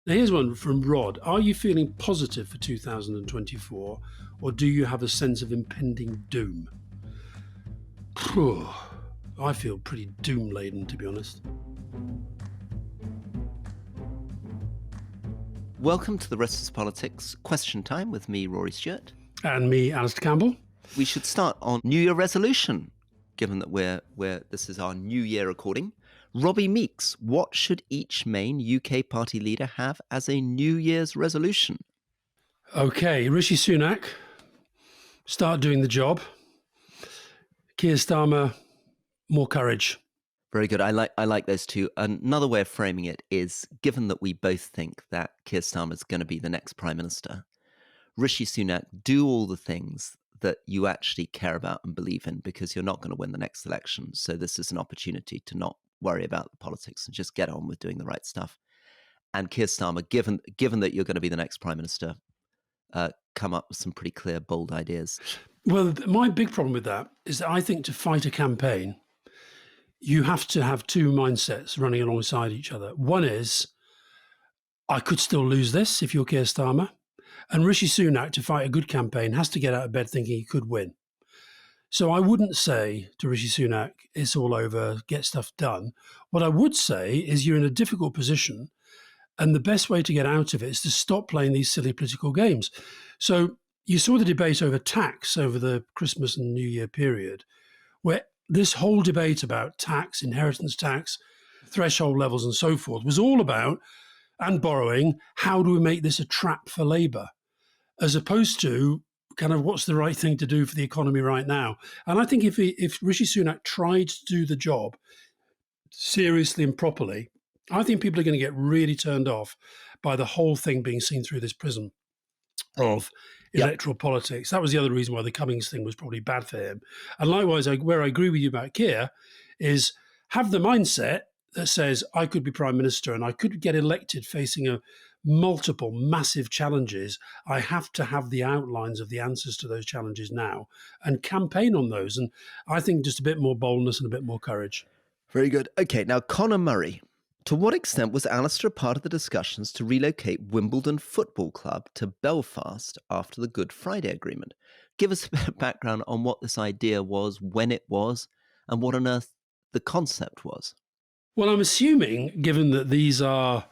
Now, here's one from Rod. Are you feeling positive for 2024, or do you have a sense of impending doom? Phew, I feel pretty doom-laden, to be honest. Welcome to the restispolitics question time with me, Rory Stewart. And me, Alastair Campbell. We should start on New Year resolution, given that this is our New Year recording. Robbie Meeks, what should each main UK party leader have as a New Year's resolution? Okay, Rishi Sunak, start doing the job. Keir Starmer, more courage. Very good. I like those two. Another way of framing it is, given that we both think that Keir Starmer is going to be the next Prime Minister, Rishi Sunak, do all the things that you actually care about and believe in, because you're not going to win the next election. So this is an opportunity to not worry about the politics and just get on with doing the right stuff. And Keir Starmer, given that you're going to be the next Prime Minister, come up with some pretty clear, bold ideas. Well, my big problem with that is that I think to fight a campaign, you have to have two mindsets running alongside each other. One is, I could still lose this if you're Keir Starmer. And Rishi Sunak, to fight a good campaign, has to get out of bed thinking he could win. So I wouldn't say to Rishi Sunak, it's all over, get stuff done. What I would say is you're in a difficult position, and the best way to get out of it is to stop playing these silly political games. So you saw the debate over tax over the Christmas and New Year period, where this whole debate about tax, inheritance tax, threshold levels and so forth was all about, and borrowing, how do we make this a trap for Labour? As opposed to kind of what's the right thing to do for the economy right now. And I think if Rishi Sunak tried to do the job seriously and properly, I think people are going to get really turned off by the whole thing being seen through this prism of electoral politics. That was the other reason why the Cummings thing was probably bad for him. And likewise, where I agree with you about Keir is have the mindset that says I could be Prime Minister and I could get elected facing multiple massive challenges. I have to have the outlines of the answers to those challenges now and campaign on those. And I think just a bit more boldness and a bit more courage. Very good. Okay, now Conor Murray. To what extent was Alastair a part of the discussions to relocate Wimbledon Football Club to Belfast after the Good Friday Agreement? Give us a bit of background on what this idea was, when it was, and what on earth the concept was. Well, I'm assuming, given that these are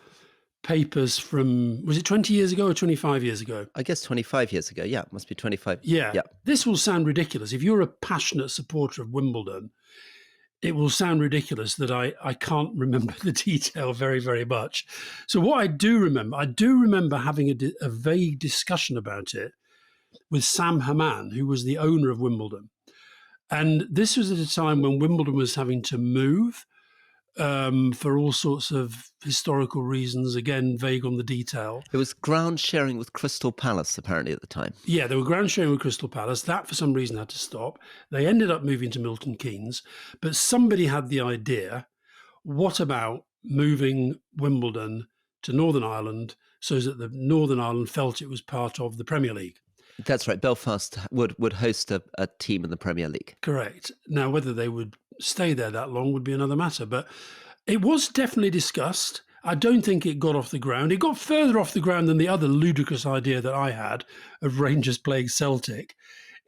papers from, was it 20 years ago or 25 years ago? I guess 25 years ago. Yeah, it must be 25. Yeah. This will sound ridiculous. If you're a passionate supporter of Wimbledon, it will sound ridiculous that I can't remember the detail very, very much. So what I do remember having a vague discussion about it with Sam Haman, who was the owner of Wimbledon. And this was at a time when Wimbledon was having to move for all sorts of historical reasons, again, vague on the detail. It was ground sharing with Crystal Palace, apparently, at the time. Yeah, they were ground sharing with Crystal Palace. That, for some reason, had to stop. They ended up moving to Milton Keynes. But somebody had the idea, what about moving Wimbledon to Northern Ireland so that the Northern Ireland felt it was part of the Premier League? That's right. Belfast would host a team in the Premier League. Correct. Now, whether they would stay there that long would be another matter. But it was definitely discussed. I don't think it got off the ground. It got further off the ground than the other ludicrous idea that I had of Rangers playing Celtic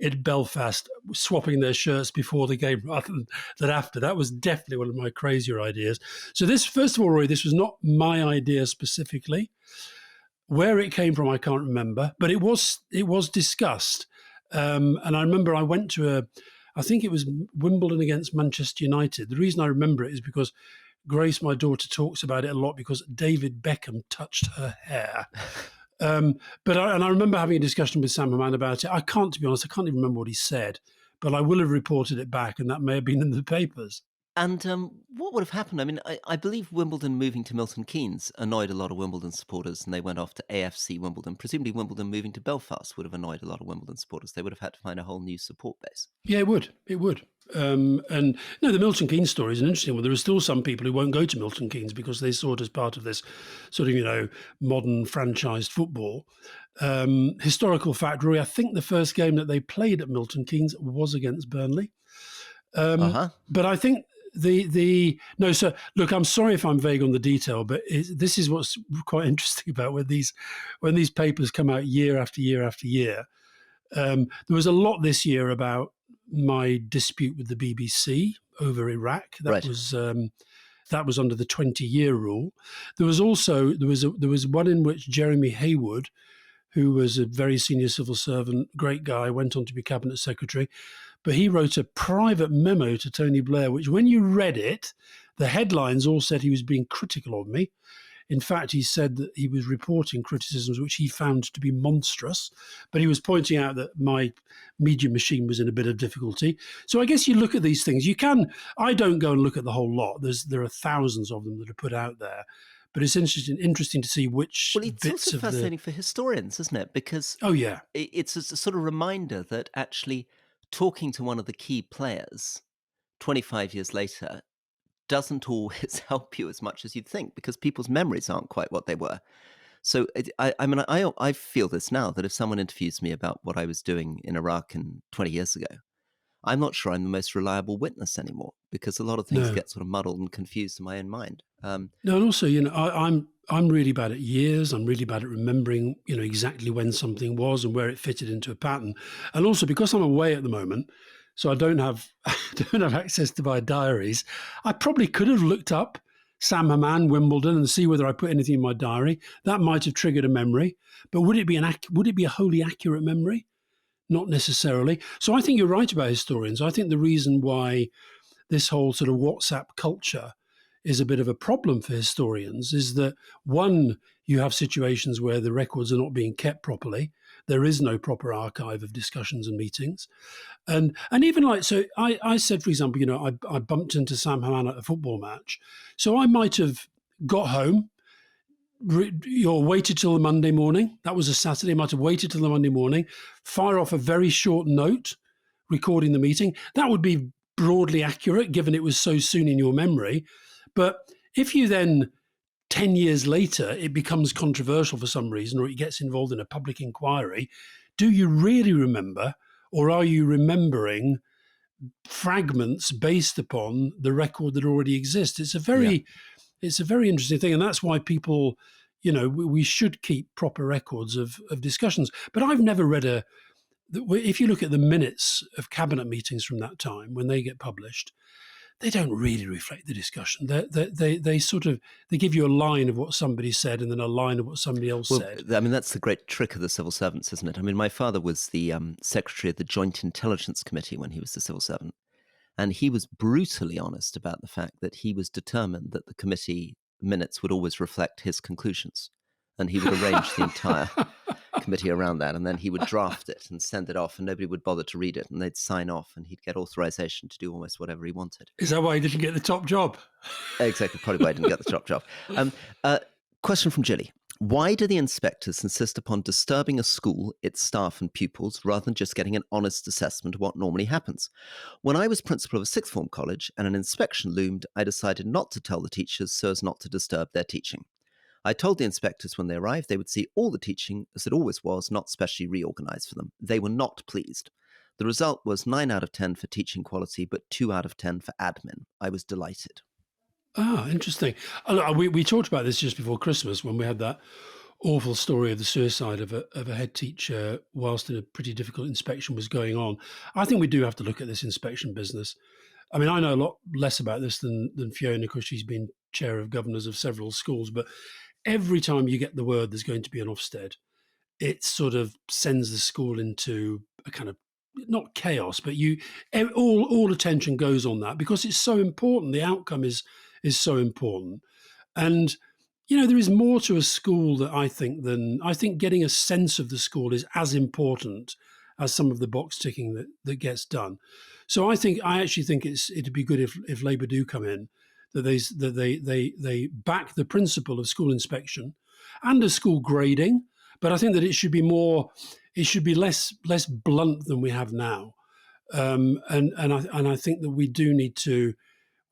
in Belfast, swapping their shirts before the game rather than after. That was definitely one of my crazier ideas. So this, first of all, Rory, this was not my idea specifically. Where it came from, I can't remember, but it was discussed. And I remember I went to I think it was Wimbledon against Manchester United. The reason I remember it is because Grace, my daughter, talks about it a lot because David Beckham touched her hair. But I remember having a discussion with Sam Haman about it. To be honest, I can't even remember what he said, but I will have reported it back, and that may have been in the papers. And what would have happened? I mean, I believe Wimbledon moving to Milton Keynes annoyed a lot of Wimbledon supporters, and they went off to AFC Wimbledon. Presumably Wimbledon moving to Belfast would have annoyed a lot of Wimbledon supporters. They would have had to find a whole new support base. Yeah, it would. And no, the Milton Keynes story is an interesting one. There are still some people who won't go to Milton Keynes because they saw it as part of this sort of, modern franchised football. Historical fact, Rory, I think the first game that they played at Milton Keynes was against Burnley. But I think the no. So look, I'm sorry if I'm vague on the detail, but this is what's quite interesting about when these papers come out year after year after year. There was a lot this year about my dispute with the BBC over Iraq. Right. That was under the 20-year rule. There was also there was one in which Jeremy Haywood, who was a very senior civil servant, great guy, went on to be cabinet secretary, but he wrote a private memo to Tony Blair, which when you read it, the headlines all said he was being critical of me. In fact, he said that he was reporting criticisms which he found to be monstrous, but he was pointing out that my media machine was in a bit of difficulty. So I guess you look at these things. I don't go and look at the whole lot. There are thousands of them that are put out there, but it's interesting to see which Well, it's bits also of fascinating for historians, isn't it? Because Oh yeah, it's a sort of reminder that actually talking to one of the key players 25 years later doesn't always help you as much as you'd think, because people's memories aren't quite what they were. So I mean, I feel this now, that if someone interviews me about what I was doing in Iraq 20 years ago, I'm not sure I'm the most reliable witness anymore, because a lot of things no. get sort of muddled and confused in my own mind. No, and also, I'm really bad at years. I'm really bad at remembering, exactly when something was and where it fitted into a pattern. And also because I'm away at the moment, so I don't have don't have access to my diaries. I probably could have looked up Sam Haman, Wimbledon, and see whether I put anything in my diary. That might have triggered a memory. But would it be a wholly accurate memory? Not necessarily. So I think you're right about historians. I think the reason why this whole sort of WhatsApp culture is a bit of a problem for historians is that, one, you have situations where the records are not being kept properly. There is no proper archive of discussions and meetings. And even like, so I said, for example, I bumped into Sam Haman at a football match. So I might have got home, waited till the Monday morning. That was a Saturday. I might have waited till the Monday morning, fire off a very short note recording the meeting. That would be broadly accurate given it was so soon in your memory. But if you then 10 years later, it becomes controversial for some reason, or it gets involved in a public inquiry, do you really remember, or are you remembering fragments based upon the record that already exists? It's a Yeah. very interesting thing. And that's why people, we should keep proper records of discussions. But I've never read if you look at the minutes of cabinet meetings from that time, when they get published, they don't really reflect the discussion. They sort of, they give you a line of what somebody said and then a line of what somebody else Well, said. I mean, that's the great trick of the civil servants, isn't it? I mean, my father was the secretary of the Joint Intelligence Committee when he was the civil servant. And he was brutally honest about the fact that he was determined that the committee minutes would always reflect his conclusions. And he would arrange the entire committee around that. And then he would draft it and send it off, and nobody would bother to read it. And they'd sign off, and he'd get authorization to do almost whatever he wanted. Is that why he didn't get the top job? Exactly. Probably why I didn't get the top job. Question from Jilly. Why do the inspectors insist upon disturbing a school, its staff and pupils, rather than just getting an honest assessment of what normally happens? When I was principal of a sixth form college and an inspection loomed, I decided not to tell the teachers so as not to disturb their teaching. I told the inspectors when they arrived they would see all the teaching as it always was, not specially reorganized for them. They were not pleased. The result was 9 out of 10 for teaching quality, but 2 out of 10 for admin. I was delighted. Ah, interesting. We talked about this just before Christmas when we had that awful story of the suicide of a head teacher whilst a pretty difficult inspection was going on. I think we do have to look at this inspection business. I mean, I know a lot less about this than Fiona, because she's been chair of governors of several schools, but every time you get the word there's going to be an Ofsted, it sort of sends the school into a kind of, not chaos, but all attention goes on that because it's so important. The outcome is so important. And there is more to a school that I think getting a sense of the school is as important as some of the box ticking that gets done. So I actually think it'd be good if Labour do come in, that they back the principle of school inspection and of school grading, but I think that it should be less blunt than we have now. And I think that we do need to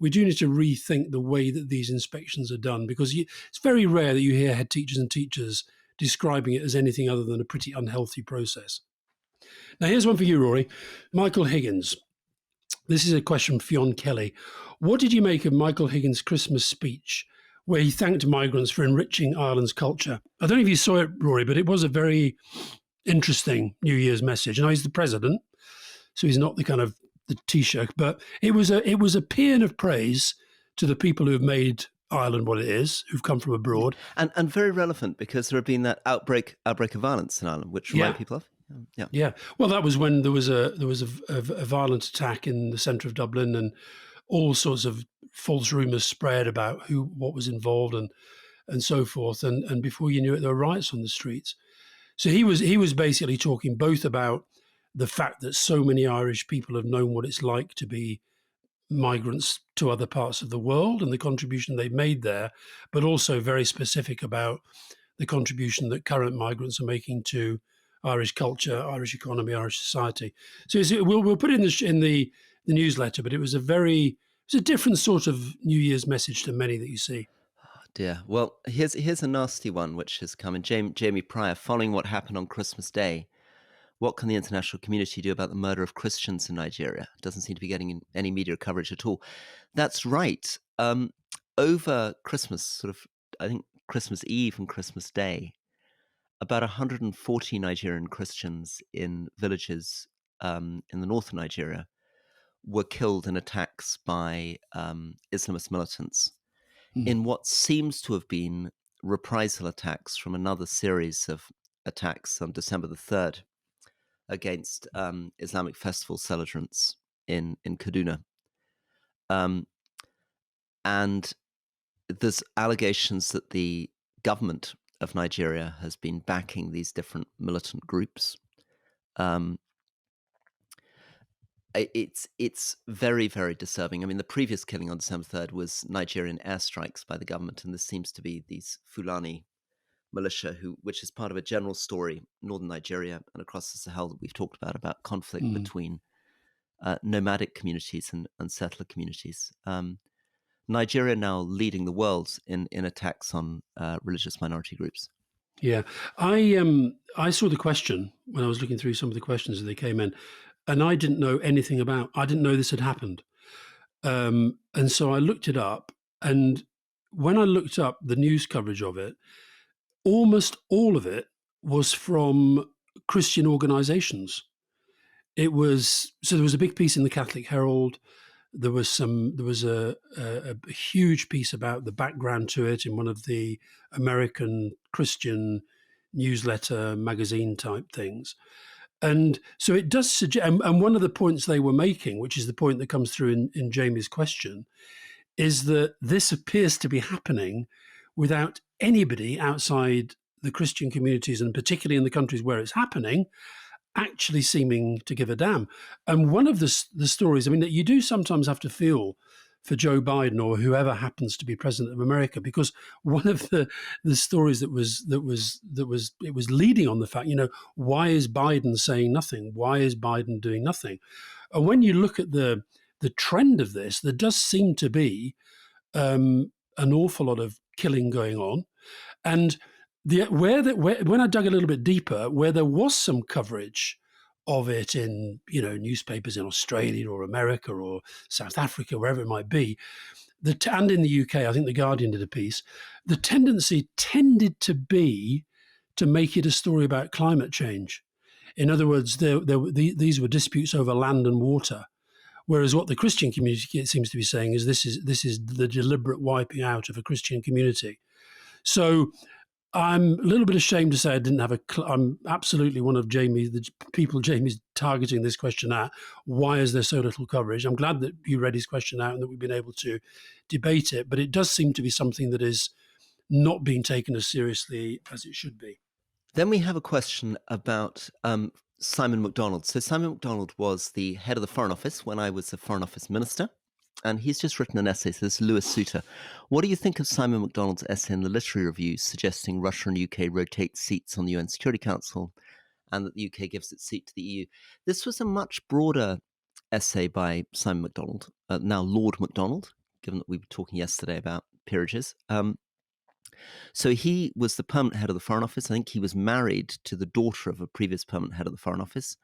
rethink the way that these inspections are done, because it's very rare that you hear head teachers and teachers describing it as anything other than a pretty unhealthy process. Now, here's one for you, Rory. Michael Higgins. This is a question for Fionn Kelly. What did you make of Michael Higgins' Christmas speech, where he thanked migrants for enriching Ireland's culture? I don't know if you saw it, Rory, but it was a very interesting New Year's message. Now he's the president, so he's not the kind of the Taoiseach, but it was a paean of praise to the people who have made Ireland what it is, who've come from abroad. And very relevant because there had been that outbreak of violence in Ireland, which Yeah, reminded people of. Yeah. yeah. Well, that was when there was a violent attack in the centre of Dublin, and all sorts of false rumours spread about what was involved, and so forth. And before you knew it, there were riots on the streets. So he was basically talking both about the fact that so many Irish people have known what it's like to be migrants to other parts of the world and the contribution they've made there, but also very specific about the contribution that current migrants are making to Irish culture, Irish economy, Irish society. So we'll put it in the newsletter, but it was a different sort of New Year's message to many that you see. Oh dear. Well, here's a nasty one which has come in. Jamie Pryor, following what happened on Christmas Day, what can the international community do about the murder of Christians in Nigeria? Doesn't seem to be getting any media coverage at all. That's right. Over Christmas, sort of, I think Christmas Eve and Christmas Day, about 140 Nigerian Christians in villages in the north of Nigeria were killed in attacks by Islamist militants Mm. in what seems to have been reprisal attacks from another series of attacks on December the 3rd against Islamic festival celebrants in Kaduna. And there's allegations that the government of Nigeria has been backing these different militant groups. Um, it's very, very disturbing. I mean, the previous killing on December 3rd was Nigerian airstrikes by the government, and this seems to be these Fulani militia, which is part of a general story, northern Nigeria and across the Sahel that we've talked about conflict Mm. between nomadic communities and settler communities. Nigeria now leading the world in attacks on religious minority groups. Yeah, I saw the question when I was looking through some of the questions as they came in, and I didn't know anything about. I didn't know this had happened, and so I looked it up. And when I looked up the news coverage of it, almost all of it was from Christian organisations. It was so there was a big piece in the Catholic Herald. There was a huge piece about the background to it in one of the American Christian newsletter magazine type things. And so it does suggest, and one of the points they were making, which is the point that comes through in Jamie's question, is that this appears to be happening without anybody outside the Christian communities, and particularly in the countries where it's happening, actually seeming to give a damn. And one of the stories, I mean, that you do sometimes have to feel for Joe Biden or whoever happens to be president of America, because one of the stories that was leading on the fact, why is Biden saying nothing? Why is Biden doing nothing? And when you look at the trend of this, there does seem to be an awful lot of killing going on, and when I dug a little bit deeper, where there was some coverage of it in newspapers in Australia or America or South Africa, wherever it might be, and in the UK, I think the Guardian did a piece. The tendency tended to be to make it a story about climate change. In other words, these were disputes over land and water. Whereas what the Christian community seems to be saying is this is the deliberate wiping out of a Christian community. So I'm a little bit ashamed to say I didn't have I'm absolutely one of the people Jamie's targeting this question at. Why is there so little coverage? I'm glad that you read his question out and that we've been able to debate it, but it does seem to be something that is not being taken as seriously as it should be. Then we have a question about Simon MacDonald. So Simon MacDonald was the head of the Foreign Office when I was a Foreign Office minister, and he's just written an essay. So this is Lewis Souter. What do you think of Simon MacDonald's essay in the Literary Review suggesting Russia and UK rotate seats on the UN Security Council and that the UK gives its seat to the EU? This was a much broader essay by Simon MacDonald, now Lord MacDonald, given that we were talking yesterday about peerages. So he was the permanent head of the Foreign Office. I think he was married to the daughter of a previous permanent head of the Foreign Office.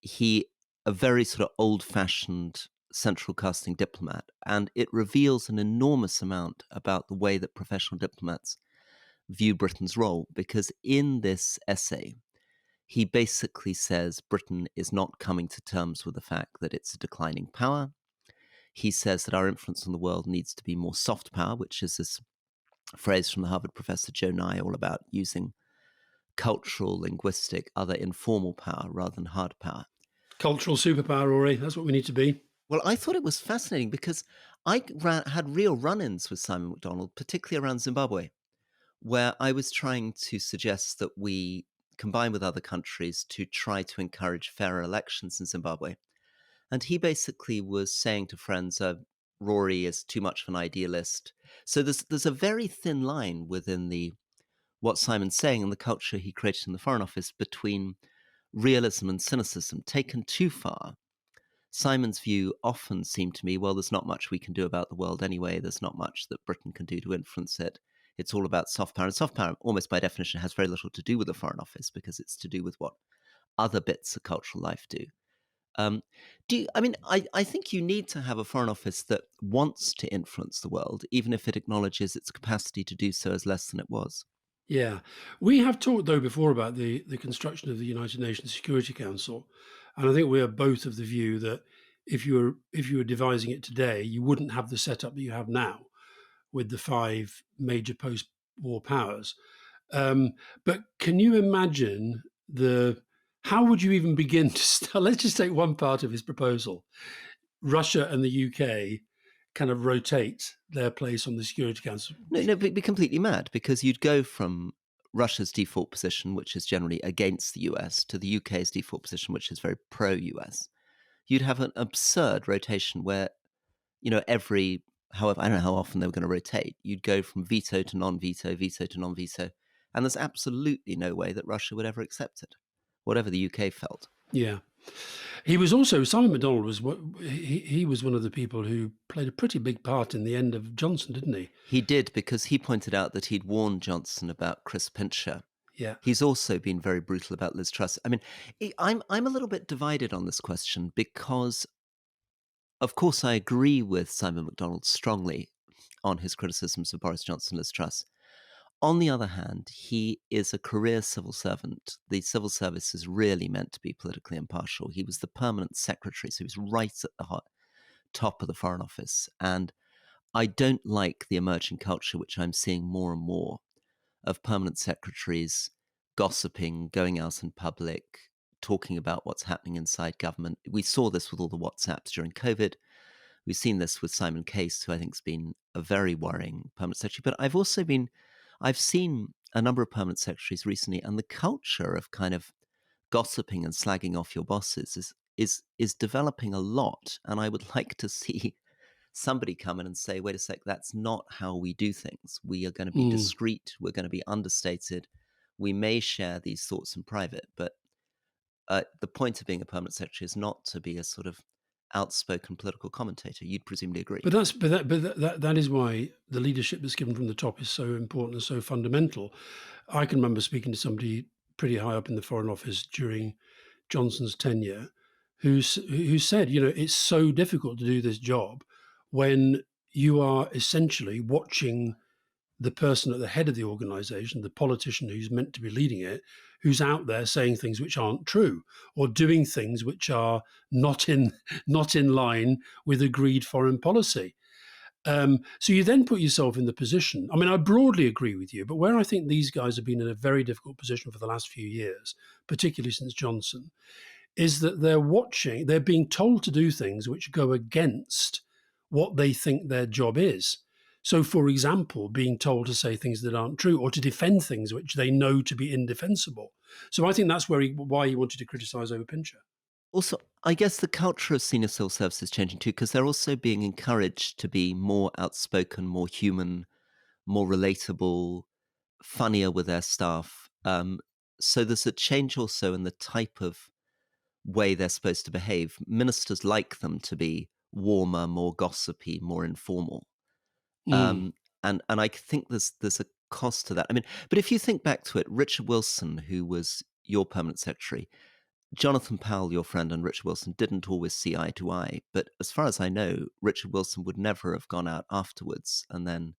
He a very sort of old-fashioned central casting diplomat, and it reveals an enormous amount about the way that professional diplomats view Britain's role. Because in this essay, he basically says Britain is not coming to terms with the fact that it's a declining power. He says that our influence on the world needs to be more soft power, which is this phrase from the Harvard professor Joe Nye, all about using cultural, linguistic, other informal power rather than hard power. Cultural superpower, Rory. That's what we need to be. Well, I thought it was fascinating because had real run ins with Simon MacDonald, particularly around Zimbabwe, where I was trying to suggest that we combine with other countries to try to encourage fairer elections in Zimbabwe. And he basically was saying to friends, Rory is too much of an idealist. So there's a very thin line within the what Simon's saying and the culture he created in the Foreign Office between realism and cynicism. Taken too far, Simon's view often seemed to me, well, there's not much we can do about the world anyway. There's not much that Britain can do to influence it. It's all about soft power. And soft power, almost by definition, has very little to do with the Foreign Office because it's to do with what other bits of cultural life do. Um, I think you need to have a Foreign Office that wants to influence the world, even if it acknowledges its capacity to do so as less than it was. Yeah. We have talked, though, before about the construction of the United Nations Security Council. And I think we are both of the view that if you were devising it today, you wouldn't have the setup that you have now with the five major post-war powers. Um, but can you imagine the how would you even begin to start? Let's just take one part of his proposal. Russia and the UK kind of rotate their place on the Security Council. No, no, but it'd be completely mad because you'd go from Russia's default position, which is generally against the US, to the UK's default position, which is very pro-US. You'd have an absurd rotation where, every, however, I don't know how often they were going to rotate, you'd go from veto to non-veto, veto to non-veto, and there's absolutely no way that Russia would ever accept it, whatever the UK felt. Yeah. He was also Simon MacDonald was what he was one of the people who played a pretty big part in the end of Johnson, didn't he? He did, because he pointed out that he'd warned Johnson about Chris Pincher. Yeah. He's also been very brutal about Liz Truss. I mean, I'm a little bit divided on this question because, of course, I agree with Simon MacDonald strongly on his criticisms of Boris Johnson and Liz Truss. On the other hand, he is a career civil servant. The civil service is really meant to be politically impartial. He was the permanent secretary, so he was right at the top of the Foreign Office. And I don't like the emerging culture, which I'm seeing more and more, of permanent secretaries gossiping, going out in public, talking about what's happening inside government. We saw this with all the WhatsApps during COVID. We've seen this with Simon Case, who I think has been a very worrying permanent secretary. But I've seen a number of permanent secretaries recently, and the culture of kind of gossiping and slagging off your bosses is developing a lot. And I would like to see somebody come in and say, wait a sec, that's not how we do things. We are going to be discreet. We're going to be understated. We may share these thoughts in private, but the point of being a permanent secretary is not to be a sort of outspoken political commentator. You'd presumably agree. But that is why the leadership that's given from the top is so important and so fundamental. I can remember speaking to somebody pretty high up in the Foreign Office during Johnson's tenure, who said, it's so difficult to do this job when you are essentially watching the person at the head of the organization, the politician who's meant to be leading it, who's out there saying things which aren't true or doing things which are not in line with agreed foreign policy. So you then put yourself in the position. I mean, I broadly agree with you, but where I think these guys have been in a very difficult position for the last few years, particularly since Johnson, is that they're being told to do things which go against what they think their job is. So, for example, being told to say things that aren't true or to defend things which they know to be indefensible. So I think that's why he wanted to criticise over Pincher. Also, I guess the culture of senior civil service is changing too, because they're also being encouraged to be more outspoken, more human, more relatable, funnier with their staff. So there's a change also in the type of way they're supposed to behave. Ministers like them to be warmer, more gossipy, more informal. Mm. And I think there's a cost to that. I mean, but if you think back to it, Richard Wilson, who was your permanent secretary, Jonathan Powell, your friend, and Richard Wilson didn't always see eye to eye, but as far as I know, Richard Wilson would never have gone out afterwards and then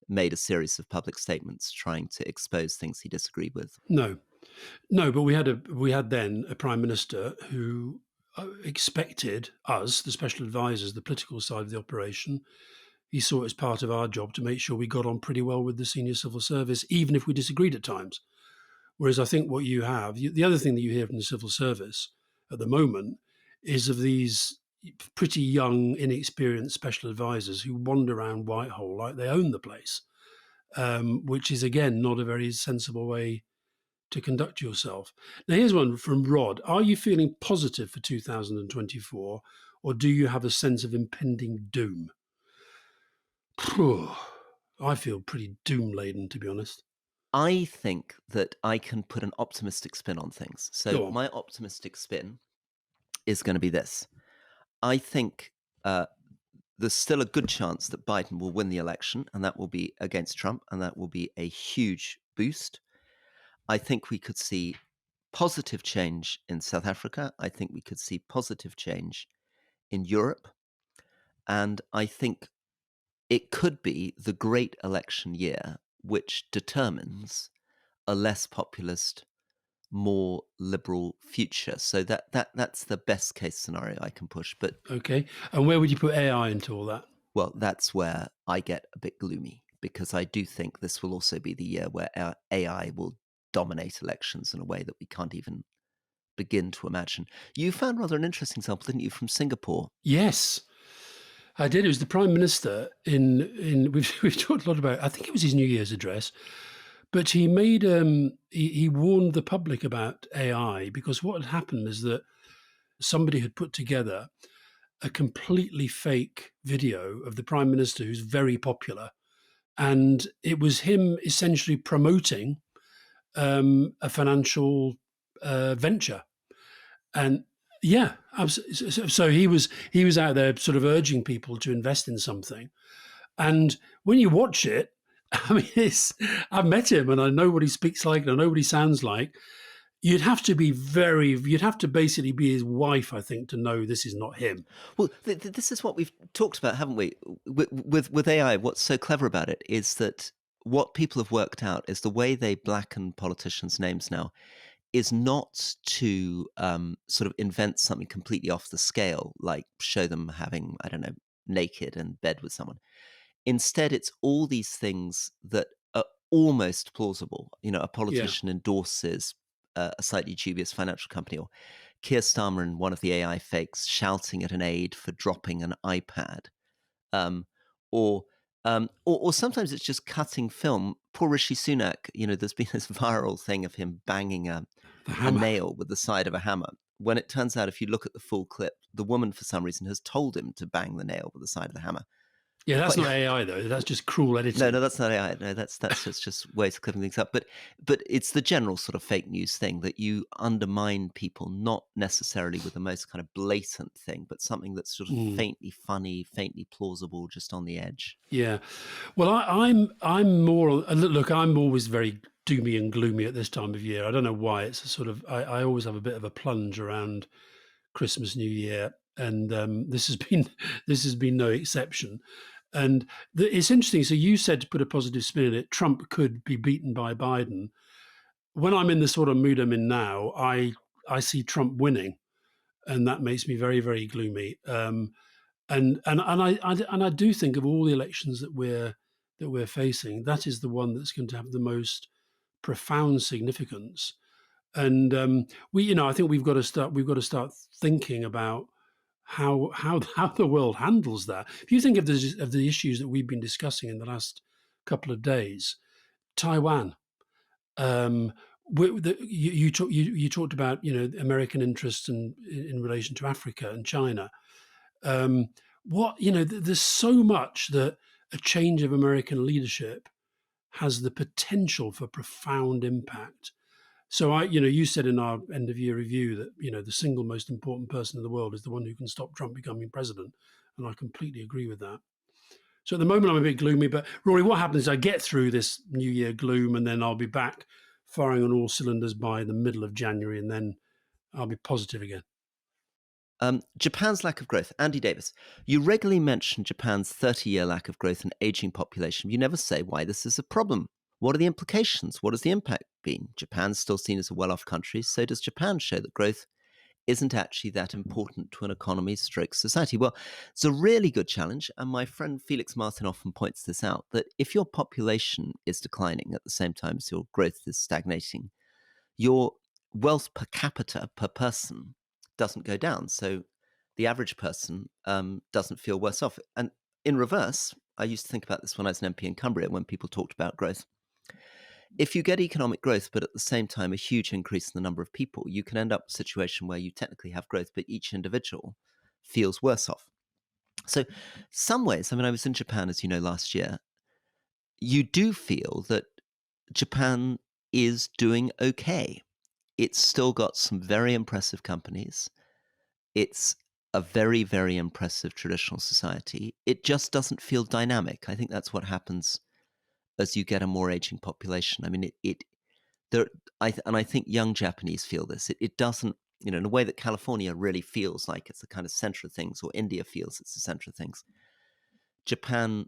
made a series of public statements trying to expose things he disagreed with. No, no, but we had then a prime minister who expected us, the special advisors, the political side of the operation. He saw it as part of our job to make sure we got on pretty well with the senior civil service, even if we disagreed at times. Whereas I think what you have, the other thing that you hear from the civil service at the moment is of these pretty young, inexperienced special advisors who wander around Whitehall like they own the place, which is, again, not a very sensible way to conduct yourself. Now, here's one from Rod. Are you feeling positive for 2024, or do you have a sense of impending doom? Phew, I feel pretty doom laden, to be honest. I think that I can put an optimistic spin on things. So Go on. my optimistic spin is going to be this. I think there's still a good chance that Biden will win the election, and that will be against Trump, and that will be a huge boost. I think we could see positive change in South Africa. I think we could see positive change in Europe. And I think it could be the great election year, which determines a less populist, more liberal future. So that's the best case scenario I can push. But Okay. And where would you put AI into all that? well, that's where I get a bit gloomy, because I do think this will also be the year where AI will dominate elections in a way that we can't even begin to imagine. You found rather an interesting example, didn't you, from Singapore? Yes, I did. It was the Prime Minister in we've talked a lot about, I think it was his New Year's address, but he made he warned the public about AI, because what had happened is that somebody had put together a completely fake video of the Prime Minister, who's very popular, and it was him essentially promoting a financial venture. And yeah, so he was out there sort of urging people to invest in something. And when you watch it, I mean, I've met him and I know what he speaks like and I know what he sounds like. You'd have to basically be his wife, I think, to know this is not him. Well, this is what we've talked about, haven't we? With AI, what's so clever about it is that what people have worked out is the way they blacken politicians' names now is not to sort of invent something completely off the scale, like show them having, I don't know, naked in bed with someone. Instead, it's all these things that are almost plausible. You know, a Yeah. politician endorses a slightly dubious financial company, or Keir Starmer in one of the AI fakes shouting at an aide for dropping an iPad, um, or, or sometimes it's just cutting film. Poor Rishi Sunak, you know, there's been this viral thing of him banging The a hammer. nail with the side of a hammer. When it turns out, if you look at the full clip, the woman, for some reason, has told him to bang the nail with the side of the hammer. Yeah, that's Quite not AI though. That's just cruel No, editing. no, that's not AI. No, that's just ways of clipping things up. But it's the general sort of fake news thing that you undermine people, not necessarily with the most kind of blatant thing, but something that's sort of Mm, faintly funny, faintly plausible, just on the edge. yeah. Well, I'm more look. I'm always very doomy and gloomy at this time of year. I don't know why. It's a sort of I always have a bit of a plunge around Christmas, New Year, and this has been this has been no exception. And it's interesting. So you said, to put a positive spin in it, Trump could be beaten by Biden. When I'm in the sort of mood I'm in now, I see Trump winning, and that makes me very very gloomy. And I do think of all the elections that we're facing, that is the one that's going to have the most profound significance. And I think we've got to start thinking about how the world handles that. If you think of the issues that we've been discussing in the last couple of days, Taiwan. Um, you talked about American interests in relation to Africa and China. Um, there's so much that a change of American leadership has the potential for profound impact. So you said in our end of year review that the single most important person in the world is the one who can stop Trump becoming president, and I completely agree with that. So at the moment I'm a bit gloomy, but Rory, what happens is I get through this New Year gloom, and then I'll be back firing on all cylinders by the middle of January, and then I'll be positive again. Japan's lack of growth. Andy Davis, you regularly mention Japan's 30-year lack of growth and aging population. You never say why this is a problem. What are the implications? What has the impact been? Japan's still seen as a well-off country, so does Japan show that growth isn't actually that important to an economy stroke society? Well, it's a really good challenge, and my friend Felix Martin often points this out, that if your population is declining at the same time as your growth is stagnating, your wealth per capita per person doesn't go down. So the average person doesn't feel worse off. And in reverse, I used to think about this when I was an MP in Cumbria when people talked about growth. If you get economic growth, but at the same time a huge increase in the number of people, you can end up in a situation where you technically have growth, but each individual feels worse off. So, some ways, I mean, I was in Japan, as you know, last year. You do feel that Japan is doing okay. It's still got some very impressive companies. It's a very, very impressive traditional society. It just doesn't feel dynamic. I think that's what happens as you get a more aging population. I mean, there, and I think young Japanese feel this. It doesn't, in a way that California really feels like it's the kind of center of things, or India feels it's the center of things. Japan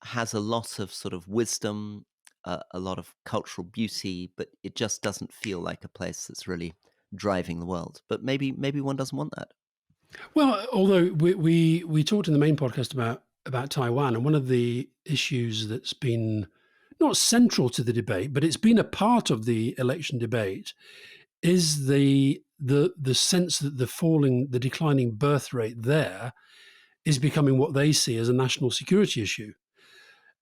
has a lot of sort of wisdom, a lot of cultural beauty, but it just doesn't feel like a place that's really driving the world. But maybe one doesn't want that. Well, although we talked in the main podcast about Taiwan, and one of the issues that's been not central to the debate, but it's been a part of the election debate, is the sense that the declining birth rate there is becoming what they see as a national security issue.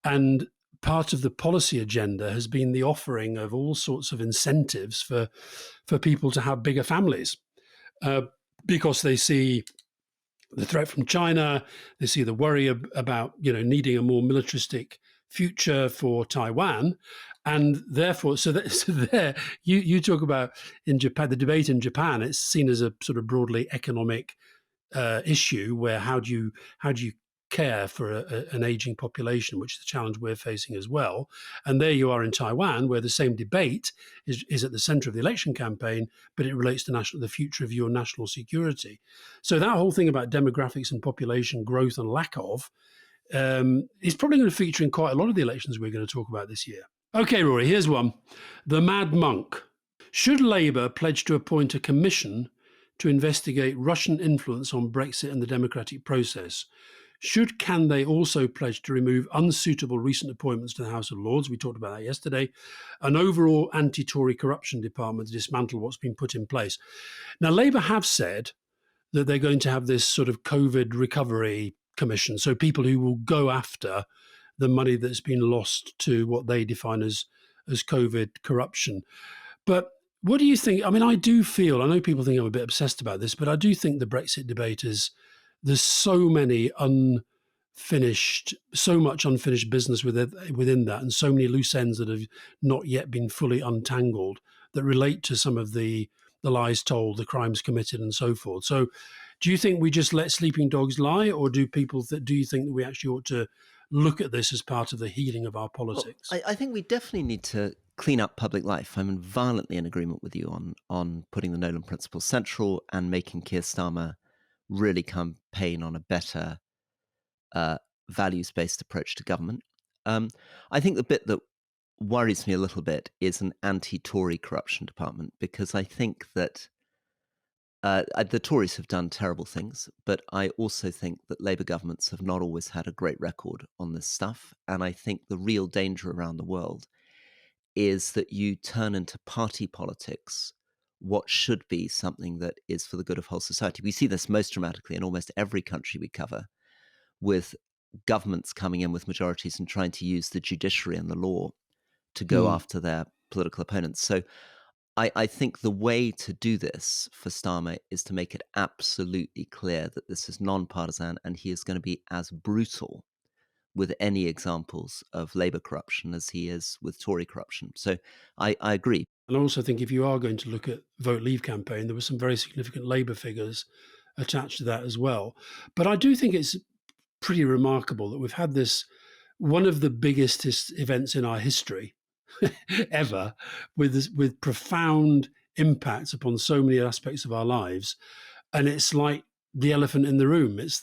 And part of the policy agenda has been the offering of all sorts of incentives for people to have bigger families, uh, because they see the threat from China, they see the worry about needing a more militaristic future for Taiwan, and therefore, so there you talk about in Japan, the debate in Japan, it's seen as a sort of broadly economic issue, where how do you care for an aging population, which is the challenge we're facing as well. And there you are in Taiwan, where the same debate is at the center of the election campaign, but it relates to the future of your national security. So that whole thing about demographics and population growth and lack of is probably going to feature in quite a lot of the elections we're going to talk about this year. Okay, Rory, here's one. The Mad Monk. Should Labour pledge to appoint a commission to investigate Russian influence on Brexit and the democratic process? Can they also pledge to remove unsuitable recent appointments to the House of Lords? We talked about that yesterday. An overall anti-Tory corruption department to dismantle what's been put in place. Now, Labour have said that they're going to have this sort of COVID recovery commission. So people who will go after the money that's been lost to what they define as COVID corruption. But what do you think? I mean, I know people think I'm a bit obsessed about this, but I do think the Brexit debate there's so much unfinished business within that, and so many loose ends that have not yet been fully untangled, that relate to some of the lies told, the crimes committed, and so forth. So, do you think we just let sleeping dogs lie, or do you think that we actually ought to look at this as part of the healing of our politics? Well, I think we definitely need to clean up public life. I'm violently in agreement with you on putting the Nolan Principle central and making Keir Starmer really campaign on a better values-based approach to government. I think the bit that worries me a little bit is an anti-Tory corruption department, because I think that the Tories have done terrible things, but I also think that Labour governments have not always had a great record on this stuff. And I think the real danger around the world is that you turn into party politics what should be something that is for the good of whole society. We see this most dramatically in almost every country we cover, with governments coming in with majorities and trying to use the judiciary and the law to go after their political opponents. So I think the way to do this for Starmer is to make it absolutely clear that this is non-partisan, and he is going to be as brutal with any examples of Labour corruption as he is with Tory corruption. So I agree. And I also think if you are going to look at Vote Leave campaign, there were some very significant Labour figures attached to that as well. But I do think it's pretty remarkable that we've had this, one of the biggest events in our history ever, with profound impact upon so many aspects of our lives. And it's like the elephant in the room. It's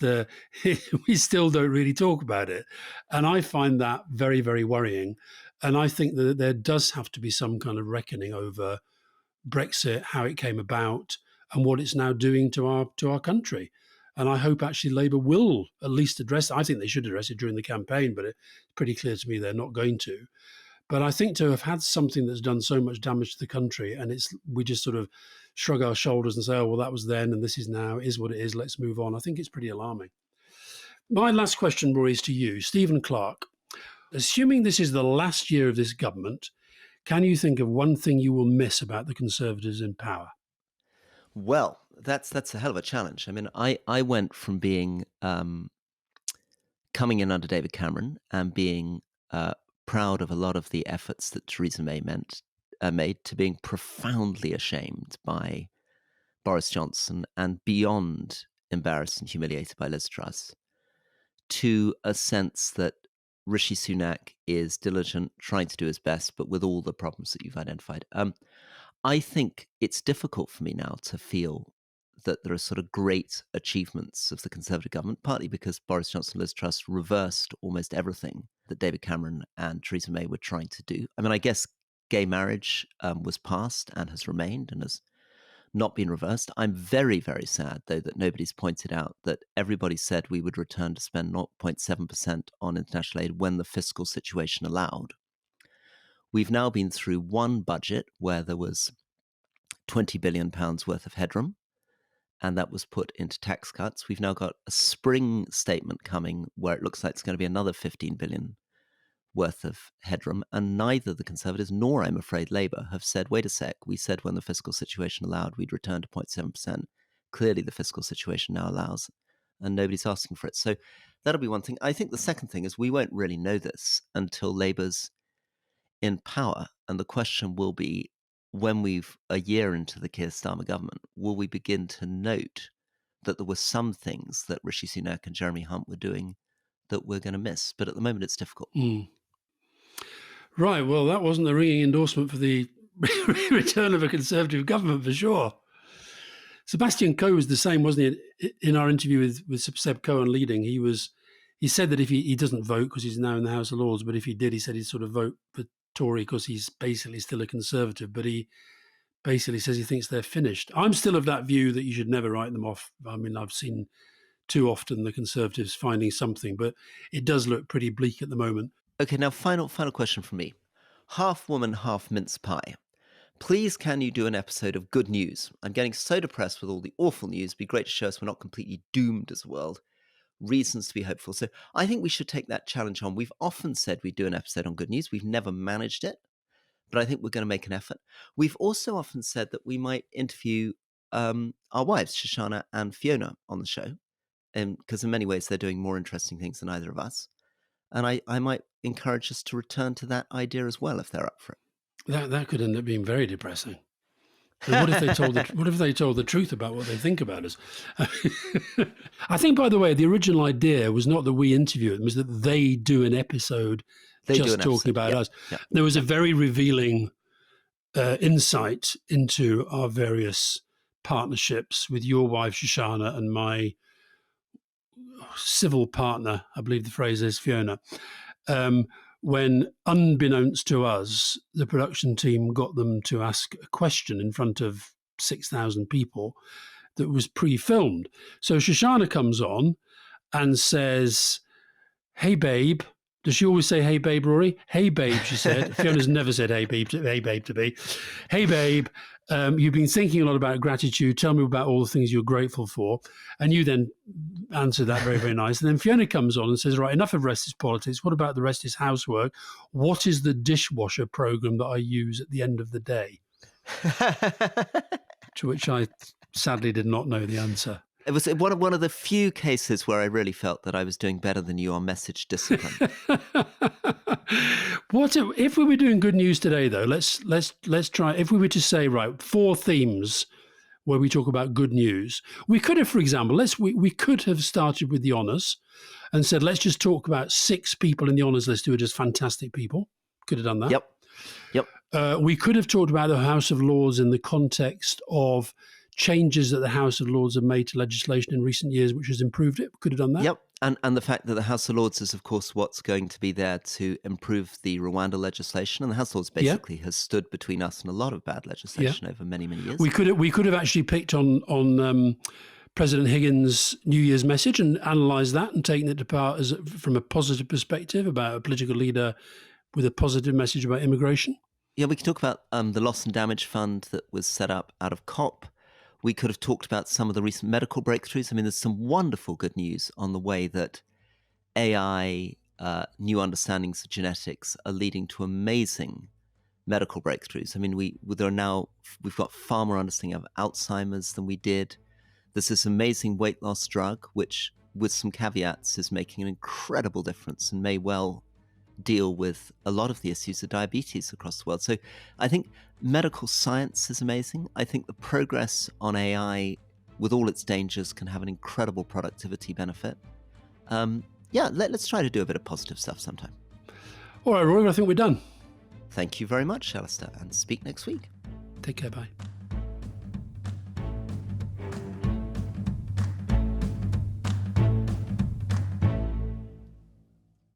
we still don't really talk about it. And I find that very, very worrying. And I think that there does have to be some kind of reckoning over Brexit, how it came about, and what it's now doing to our country. And I hope actually Labour will at least address it. I think they should address it during the campaign, but it's pretty clear to me they're not going to. But I think to have had something that's done so much damage to the country, and we just sort of shrug our shoulders and say, oh, well, that was then and this is now, it is what it is, let's move on. I think it's pretty alarming. My last question, Rory, is to you, Stephen Clark. Assuming this is the last year of this government, can you think of one thing you will miss about the Conservatives in power? Well, that's a hell of a challenge. I mean, I went from being coming in under David Cameron and being proud of a lot of the efforts that Theresa May made to being profoundly ashamed by Boris Johnson and beyond embarrassed and humiliated by Liz Truss, to a sense that Rishi Sunak is diligent, trying to do his best, but with all the problems that you've identified. I think it's difficult for me now to feel that there are sort of great achievements of the Conservative government, partly because Boris Johnson and Liz Truss reversed almost everything that David Cameron and Theresa May were trying to do. I mean, I guess gay marriage was passed and has remained and has not been reversed. I'm very, very sad, though, that nobody's pointed out that everybody said we would return to spend 0.7% on international aid when the fiscal situation allowed. We've now been through one budget where there was £20 billion worth of headroom, and that was put into tax cuts. We've now got a spring statement coming where it looks like it's going to be another 15 billion worth of headroom, and neither the Conservatives nor, I'm afraid, Labour have said, wait a sec, we said when the fiscal situation allowed we'd return to 0.7%. Clearly the fiscal situation now allows, and nobody's asking for it. So that'll be one thing. I think the second thing is we won't really know this until Labour's in power, and the question will be, when we've a year into the Keir Starmer government, will we begin to note that there were some things that Rishi Sunak and Jeremy Hunt were doing that we're going to miss? But at the moment, it's difficult. Right. Well, that wasn't a ringing endorsement for the return of a Conservative government, for sure. Sebastian Coe was the same, wasn't he? In our interview with Seb Coe on Leading, he said that if he doesn't vote because he's now in the House of Lords, but if he did, he said he'd sort of vote for Tory because he's basically still a Conservative, but he basically says he thinks they're finished. I'm still of that view that you should never write them off. I mean, I've seen too often the Conservatives finding something, but it does look pretty bleak at the moment. Okay, now final question from me. Half woman, half mince pie. Please, can you do an episode of good news? I'm getting so depressed with all the awful news. It'd be great to show us we're not completely doomed as a world. Reasons to be hopeful. So I think we should take that challenge on. We've often said we'd do an episode on good news. We've never managed it, but I think we're going to make an effort. We've also often said that we might interview our wives, Shoshana and Fiona, on the show, because in many ways they're doing more interesting things than either of us. And I might encourage us to return to that idea as well, if they're up for it. That could end up being very depressing. And what if they told the truth about what they think about us? I think, by the way, the original idea was not that we interview them; it was that they do an episode talking about us. Yep. There was a very revealing insight into our various partnerships with your wife Shoshana and my civil partner, I believe the phrase is, Fiona. When, unbeknownst to us, the production team got them to ask a question in front of 6,000 people that was pre-filmed. So Shoshana comes on and says, "Hey, babe." Does she always say, "Hey, babe," Rory? "Hey, babe," she said. Fiona's never said, "Hey, babe," to me. "Hey, babe, you've been thinking a lot about gratitude. Tell me about all the things you're grateful for." And you then answer that very, very nice. And then Fiona comes on and says, "Right, enough of rest is politics. What about the rest is housework? What is the dishwasher program that I use at the end of the day?" To which I sadly did not know the answer. It was one of the few cases where I really felt that I was doing better than you on message discipline. What if we were doing good news today, though? Let's try. If we were to say, right, 4 themes where we talk about good news, we could have, for example, we could have started with the honours and said, let's just talk about 6 people in the honours list who are just fantastic people. Could have done that. Yep. We could have talked about the House of Lords in the context of changes that the House of Lords have made to legislation in recent years, which has improved it. Could have done that. Yep. And the fact that the House of Lords is, of course, what's going to be there to improve the Rwanda legislation. And the House of Lords basically has stood between us and a lot of bad legislation over many, many years. We could have actually picked on President Higgins' New Year's message and analysed that and taken it apart from a positive perspective about a political leader with a positive message about immigration. Yeah, we can talk about the loss and damage fund that was set up out of COP. We could have talked about some of the recent medical breakthroughs. I mean, there's some wonderful good news on the way that AI, new understandings of genetics are leading to amazing medical breakthroughs. I mean, we've got far more understanding of Alzheimer's than we did. There's this amazing weight loss drug, which, with some caveats, is making an incredible difference and may well deal with a lot of the issues of diabetes across the world. So I think medical science is amazing. I think the progress on AI, with all its dangers, can have an incredible productivity benefit. Let's try to do a bit of positive stuff sometime. All right, Rory, I think we're done. Thank you very much, Alastair, and speak next week. Take care, bye.